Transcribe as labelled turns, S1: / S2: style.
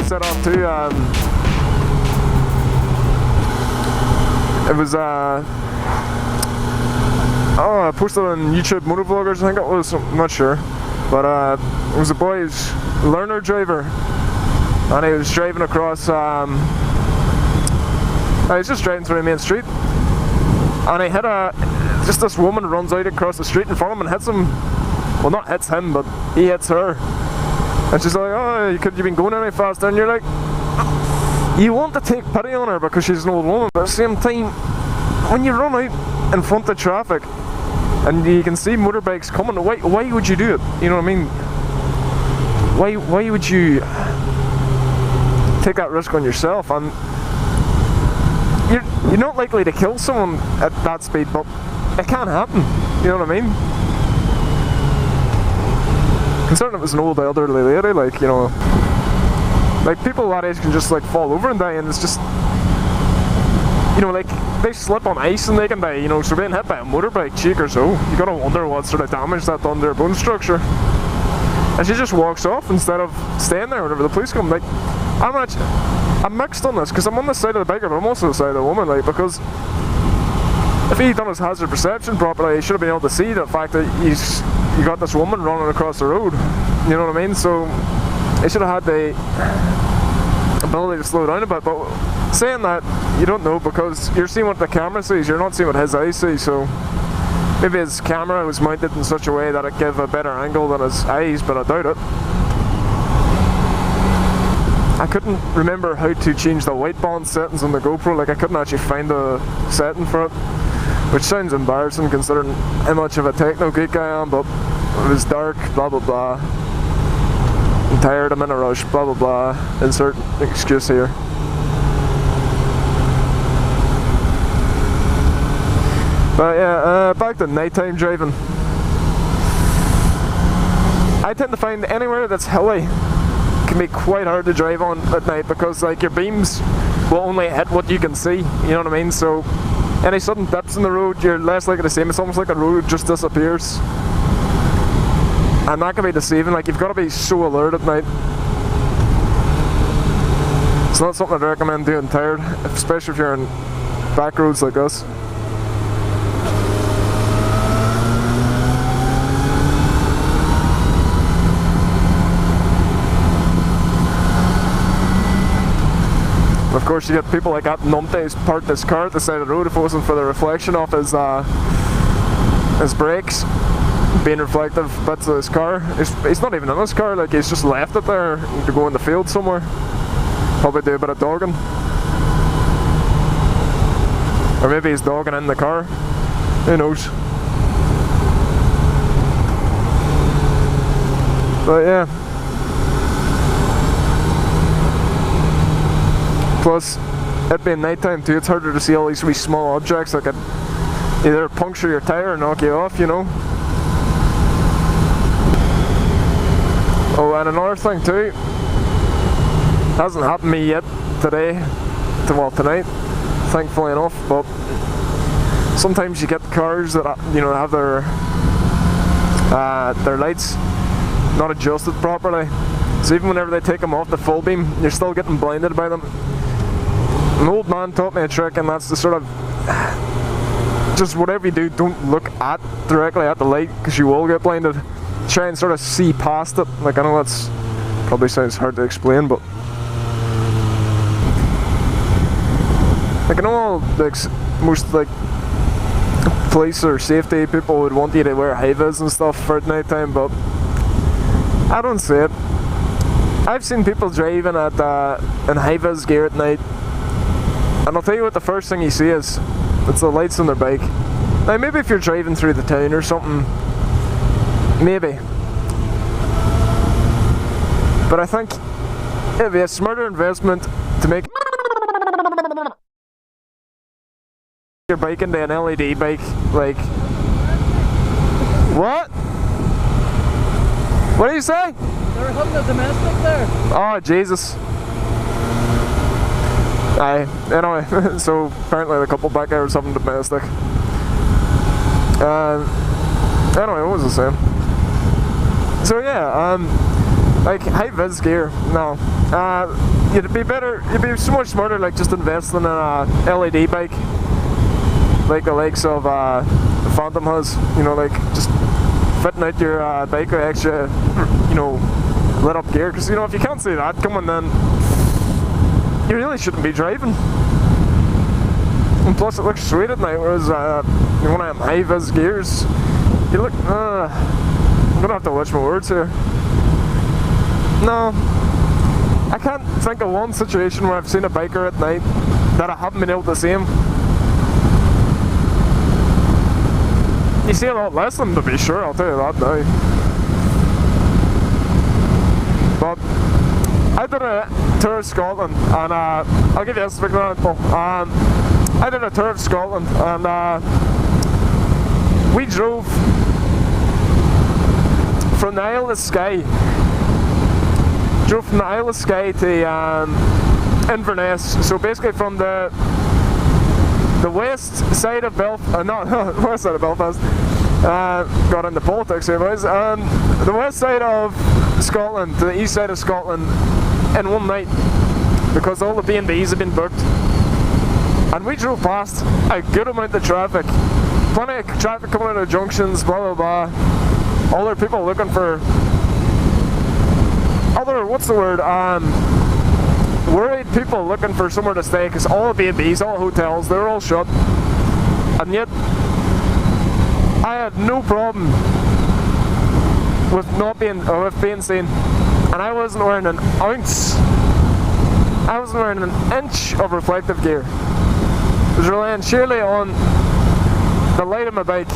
S1: set off too. It was I posted on YouTube Motovloggers, I think it was, I'm not sure. But it was a boy's learner driver, and he was driving across, he was just driving through the main street, and he hit just this woman runs out across the street in front of him and hits him. Well, not hits him, but he hits her. And she's like, oh, could you been going any faster? And you're like, you want to take pity on her because she's an old woman, but at the same time, when you run out in front of traffic and you can see motorbikes coming, why would you do it? You know what I mean? Why would you take that risk on yourself? And you're not likely to kill someone at that speed, but it can happen. You know what I mean? Considering it was an old elderly lady, like, you know, like people that age can just like fall over and die, and it's just, you know, like they slip on ice and they can die, you know, so being hit by a motorbike cheek or so, you gotta wonder what sort of damage that done to their bone structure. And she just walks off instead of staying there whenever the police come. Like, I'm mixed on this, because I'm on the side of the biker, but I'm also the side of the woman, like, because if he'd done his hazard perception properly, he should have been able to see the fact that you got this woman running across the road. You know what I mean? So he should have had the ability to slow down a bit. But saying that, you don't know, because you're seeing what the camera sees, you're not seeing what his eyes see. So maybe his camera was mounted in such a way that it gave a better angle than his eyes, but I doubt it. I couldn't remember how to change the white balance settings on the GoPro. Like, I couldn't actually find a setting for it, which sounds embarrassing considering how much of a techno geek I am, but it was dark, blah blah blah. I'm tired, I'm in a rush, blah blah blah. Insert excuse here. But yeah, back to nighttime driving. I tend to find anywhere that's hilly can be quite hard to drive on at night, because like your beams will only hit what you can see, you know what I mean? So any sudden dips in the road, you're less likely to see them. It's almost like the road just disappears, and that can be deceiving. Like, you've got to be so alert at night. It's not something I'd recommend doing tired, especially if you're in back roads like this. Of course, you get people like that numpties parked his car at the side of the road. If it wasn't for the reflection of his brakes being reflective bits of his car, he's not even in his car. Like, he's just left it there to go in the field somewhere, probably do a bit of dogging, or maybe he's dogging in the car. Who knows? But yeah. Plus, it being nighttime too, it's harder to see all these wee small objects that could either puncture your tyre or knock you off, you know. Oh, and another thing too, hasn't happened to me yet today, well tonight, thankfully enough, but sometimes you get cars that, you know, have their lights not adjusted properly. So even whenever they take them off the full beam, you're still getting blinded by them. An old man taught me a trick, and that's the sort of, just whatever you do, don't look directly at the light, because you will get blinded. Try and sort of see past it. Like, I know that's probably sounds hard to explain, but like, I know all, like, most like police or safety people would want you to wear high-vis and stuff for night time, but I don't see it. I've seen people driving at in high-vis gear at night, and I'll tell you what the first thing you see is, it's the lights on their bike. Now maybe if you're driving through the town or something, maybe. But I think it'd be a smarter investment to make your bike into an LED bike. Like, what? What do you say?
S2: They're having a domestic there.
S1: Oh, Jesus. Aye, anyway, so apparently the couple back there was having domestic. Anyway, what was I saying? So yeah, like high-vis gear, no. You'd be so much smarter like just investing in a LED bike, like the likes of Phantom has, you know, like just fitting out your bike with extra, you know, lit up gear, because you know, if you can't see that coming, then you really shouldn't be driving. And plus it looks sweet at night, whereas one of them high-vis gears, you look, I'm gonna have to watch my words here. No, I can't think of one situation where I've seen a biker at night that I haven't been able to see him. You see a lot less of them, to be sure, I'll tell you that now. But I did a tour of Scotland, and I'll give you a quick example. I did a tour of Scotland, and we drove from the Isle of Skye. Drove from the Isle of Skye to Inverness. So basically from the west side of Belfast, not west side of Belfast. Got into politics here, boys. The west side of Scotland to the east side of Scotland in one night, because all the B&Bs have been booked. And we drove past a good amount of traffic. Plenty of traffic coming out of junctions, blah blah blah. Other people looking for worried people looking for somewhere to stay, because all the B&Bs, all the hotels, they're all shut. And yet I had no problem with being seen, and I wasn't wearing an ounce, I wasn't wearing an inch of reflective gear. I was relying sheerly on the light of my bike